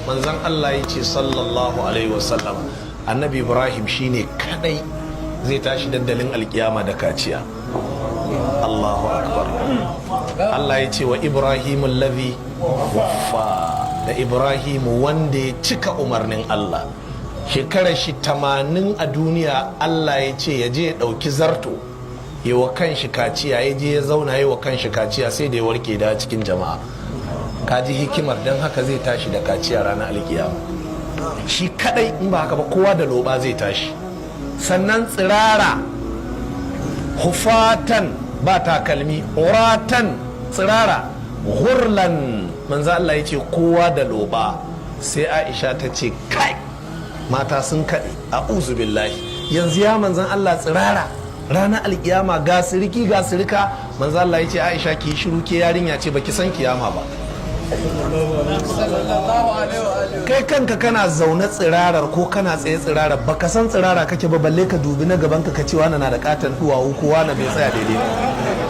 manzon Allah ya ce sallallahu alaihi wasallam annabi Ibrahim shine kadai zai tashi dandalin alkiyama da kaciya. Allahu akbar. Allah ya ce wa Ibrahim allazi waffa, da Ibrahim wanda ya cika umarnin Allah. Shekarar shi 80 a duniya. Allah ya ce ya je ya dauki zarto yi wa kanshi kaciya, ya je ya zauna yi wa kanshi kaciya sai da ya warke da cikin jama'a. Kaji hikimar, don haka zai tashi da kaciya ranar alkiyama shi kadai, in ba haka ba kowa da loba zai tashi. Sannan tsirara, hufatan ba takalmi, uratan tsirara, hurlan manzo Allah ya ce kowa da loba. Sai Aisha ta ce kai mata sun kaɗe, a'udhu billahi, yanzu ya manzon Allah tsirara ranar alkiyama, ga siriki ga sirika. manzo Allah ya ce Aisha ki shiru, ke yarinya ce baki san kiyama ba. Kai kanka kana zaune tsirarar ko kana tsaye tsirarar baka san tsirara kake ba, balle ka dubi na gaban ka ce wani na da katon duwawu ko wani bai tsaya daidai ba.